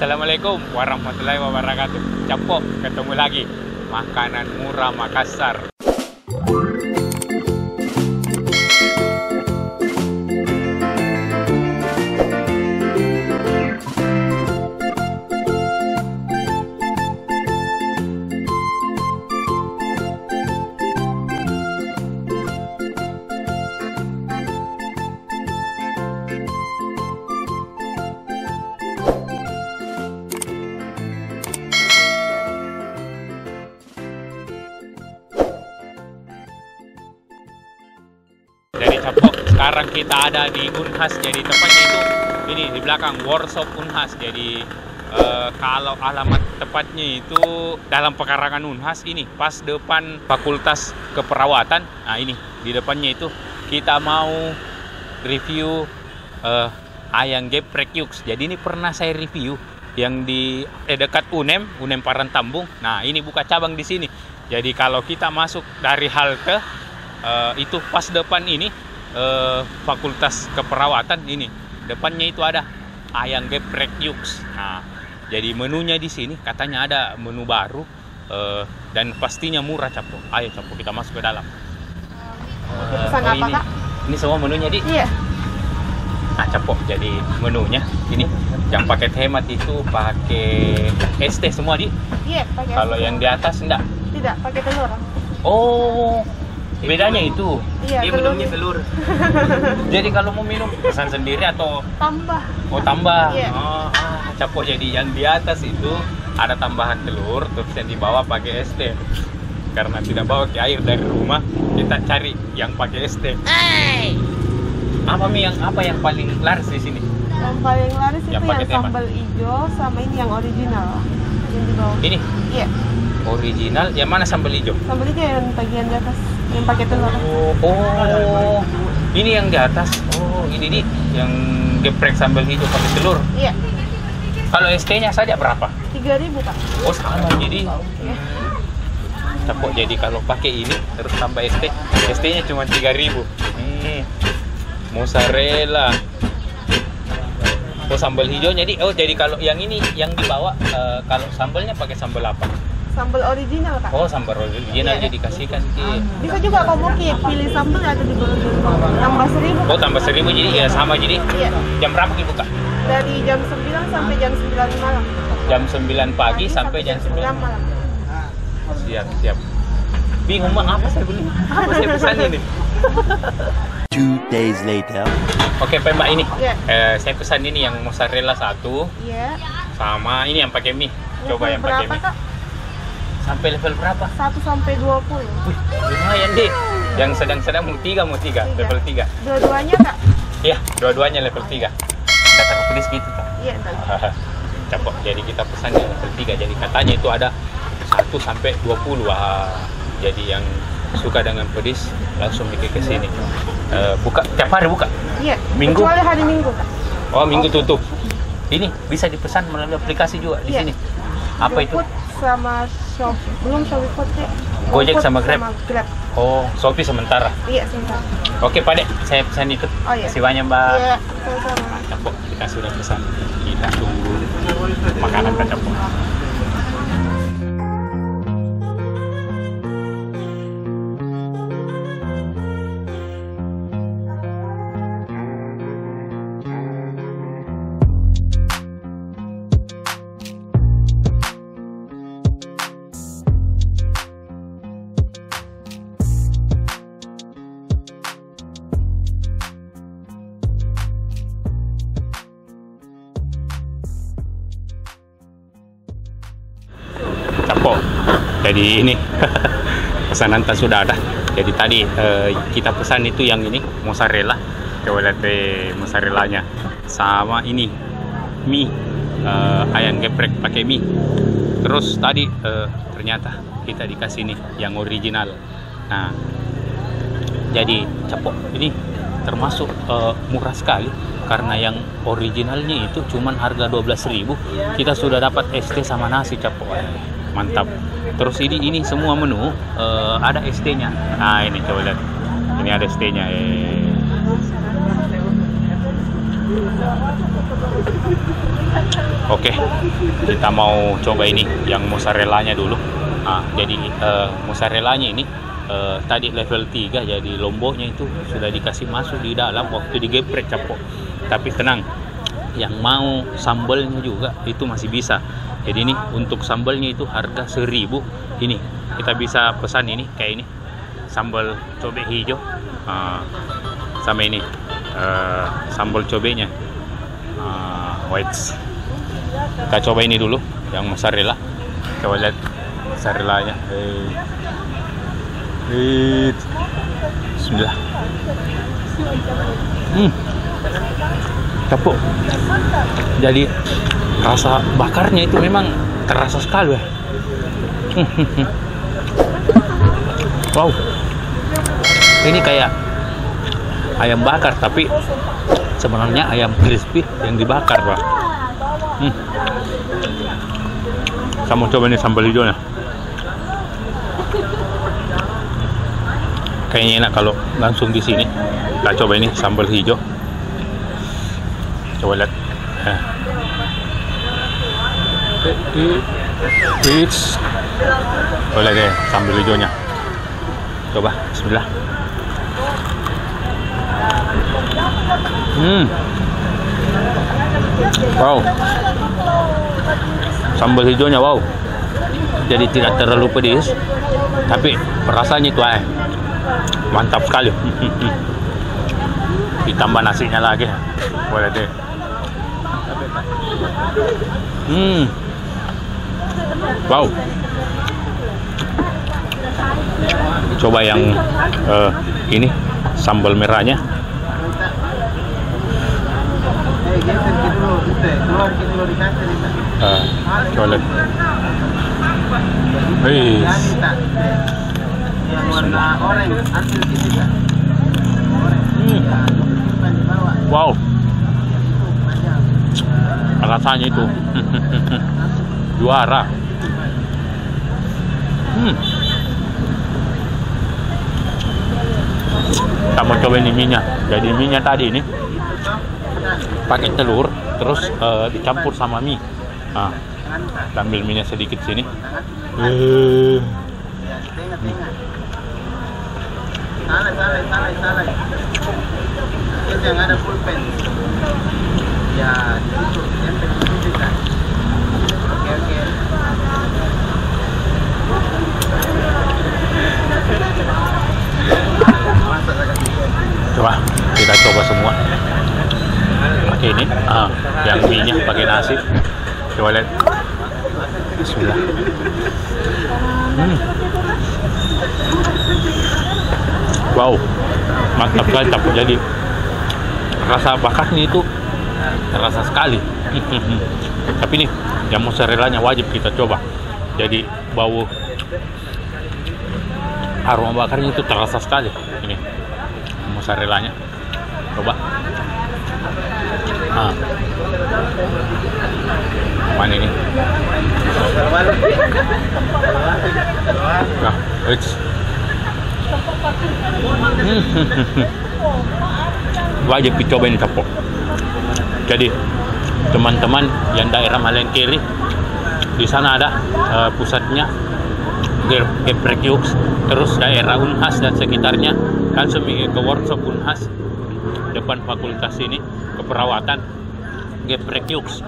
Assalamualaikum warahmatullahi wabarakatuh. Capok, ketemu lagi. Makanan murah Makassar. Dari Capok, sekarang kita ada di Unhas. Jadi tepatnya itu ini di belakang workshop Unhas. Jadi kalau alamat tepatnya itu dalam pekarangan Unhas ini, pas depan Fakultas Keperawatan. Nah ini di depannya itu kita mau review ayam geprek Yux. Jadi ini pernah saya review yang di dekat UNEM Parantambung. Nah ini buka cabang di sini. Jadi kalau kita masuk dari halte itu pas depan ini Fakultas Keperawatan, ini depannya itu ada ayam geprek Yux. Nah, jadi menunya di sini katanya ada menu baru dan pastinya murah, Capok. Ayo Capok, kita masuk ke dalam. Pesan apa, Kak? Ini semua menunya di. Iya. Nah, Capok, jadi menunya ini yang paket hemat itu pakai ST semua di. Iya, pakai. Kalau yang di atas enggak? Tidak, pakai telur. Oh, bedanya itu. Iya, dia minumnya telur. Jadi kalau mau minum pesan sendiri atau tambah? Oh tambah. Iya. Capok, jadi yang di atas itu ada tambahan telur, terus yang di bawah pakai ST. Karena tidak bawa ke air dari rumah, kita cari yang pakai ST. Hey. Apa yang paling laris di sini? Yang paling laris Yang itu pakai yang sambal hijau sama ini yang original. Yang di bawah. Ini Iya. original. Yang mana sambal hijau? Sambal hijau yang bagian di atas, yang pakai telur. Oh, ini yang di atas. Oh, ini nih yang geprek sambal hijau pakai telur. Iya. Kalau ST-nya saja berapa? 3.000, Kak. Oh, sama. Jadi Iya. Capok, jadi kalau pakai ini terus tambah ST-nya cuma 3.000. Mozzarella. Oh, sambal hijau. Jadi kalau yang ini yang dibawa kalau sambalnya pakai sambal apa? Sambal original, Kak. Oh, sambal original. Iya. Jadi kasihkan ke. Bisa juga kalau mau pilih sambal atau di bawah tambah 1.000. Oh, tambah 1.000 jadi ya sama. Jadi Iya. jam berapa dibuka? Dari jam 9 sampai jam 9 malam. Jam 9 pagi sampai jam 9 malam. Siap. Bingung mah apa saya beli? Apa saya pesan ini? 2 days later. Oke, Mbak, ini. Iya. Saya pesan ini yang mozzarella 1 Iya. sama ini yang pakai mie. Coba yang pakai berapa, mie. Kak? Sampai level berapa? 1 sampai 20. Wih, lumayan deh. Yang sedang-sedang mau 3, level 3. Dua-duanya, Kak? Iya, dua-duanya level 3. Kita takut pedis gitu, Kak. Iya, entar. Capok, jadi kita pesan yang level 3. Jadi katanya itu ada 1 sampai 20. Wah, jadi yang suka dengan pedis langsung bikin ke sini. Buka tiap hari buka? Iya. Minggu? Kecuali hari Minggu, Kak. Oh, Minggu tutup. Ini bisa dipesan melalui aplikasi juga di Iya. sini. Apa itu? GoFood sama Shop. Belum Shopee sih. Gojek GoFood sama Grab? Grab. Oh, Shopee sementara. Iya, sebentar. Oke, Pak Dek, saya pesan itu. Oh, iya. Terima kasih banyak, Mbak. Iya, sama-sama. Capok, kita sudah pesan. Kita tunggu makanan Kak Capok. Capok, jadi ini pesanan tas sudah ada. Jadi tadi kita pesan itu yang ini mozzarella. Coba lihat deh mozzarellanya. Sama ini mie, ayam geprek pakai mie. Terus tadi ternyata kita dikasih nih yang original. Nah, jadi Capok ini termasuk murah sekali karena yang originalnya itu cuman harga 12.000. Kita sudah dapat ST sama nasi, Capok. Mantap. Terus ini semua menu ada ST-nya. Nah, ini coba lihat. Ini ada ST-nya. Oke, kita mau coba ini yang mozzarellanya dulu. Jadi mozzarellanya ini tadi level 3, jadi lomboknya itu sudah dikasih masuk di dalam waktu digeprek capok. Tapi tenang, yang mau sambalnya juga itu masih bisa. Jadi ini untuk sambalnya itu harga 1.000. Ini kita bisa pesan ini kayak ini sambal cobek hijau sama ini sambal cobeknya white. Kita coba ini dulu yang mozzarella. Coba lihat mozzarellanya. Bismillah. Capok. Jadi rasa bakarnya itu memang terasa sekali ya. Wow, ini kayak ayam bakar tapi sebenarnya ayam crispy yang dibakar, Pak. Saya mau coba ini sambal hijaunya. Kayaknya enak kalau langsung di sini. Kita coba ini sambal hijau. Coba lihat. Boleh deh sambal hijaunya. Coba, bismillah. Wow, sambal hijaunya wow. Jadi tidak terlalu pedas, tapi rasanya itu mantap sekali. Ditambah nasinya lagi, boleh deh. Wow. Coba yang ini sambal merahnya. Coba lihat. Wow, rasanya itu juara. Kita mau coba ini minyak. Jadi minyak tadi ini pakai telur, terus dicampur sama mie. Ambil minyak sedikit sini. Salah. Yang ada pulpen. Ya, itu yang terbuka. Oke. Coba kita coba semua. Pakai ini, yang minyak pakai nasi. Coba lihat. Bismillah. Wow, mantap sekali. Jadi rasa bakarnya itu terasa sekali. Tapi nih, yang mozzarellanya wajib kita coba. Jadi bau aroma bakarnya itu terasa sekali. Ini mozzarellanya. Coba. Mana ini? Nah, wajib dicoba ini capok. Jadi teman-teman yang daerah Malengkeri, di sana ada pusatnya geprek Yux. Terus daerah Unhas dan sekitarnya langsung ke workshop Unhas depan fakultas ini keperawatan. Geprek Yux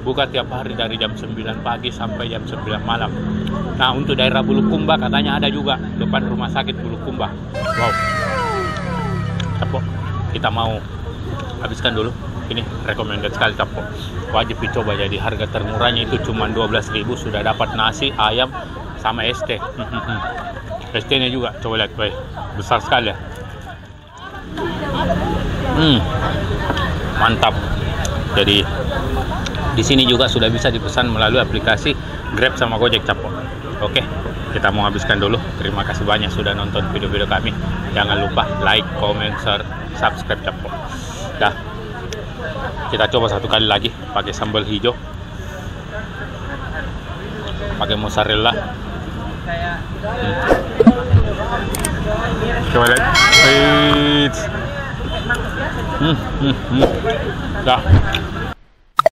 buka tiap hari dari jam 9 pagi sampai jam 9 malam. Nah, untuk daerah Bulukumba katanya ada juga depan rumah sakit Bulukumba. Wow, capok. Kita mau habiskan dulu. Ini recommended sekali capok. Wajib dicoba. Jadi harga termurahnya itu cuma 12.000 sudah dapat nasi, ayam sama ST. ST-nya juga coba lihat, besar sekali ya. Mantap. Jadi di sini juga sudah bisa dipesan melalui aplikasi Grab sama Gojek capok. Oke, kita mau habiskan dulu. Terima kasih banyak sudah nonton video-video kami. Jangan lupa like, comment, share, subscribe capok. Dah. Kita coba satu kali lagi pakai sambal hijau, pakai mozzarella. Coba lihat. Dah.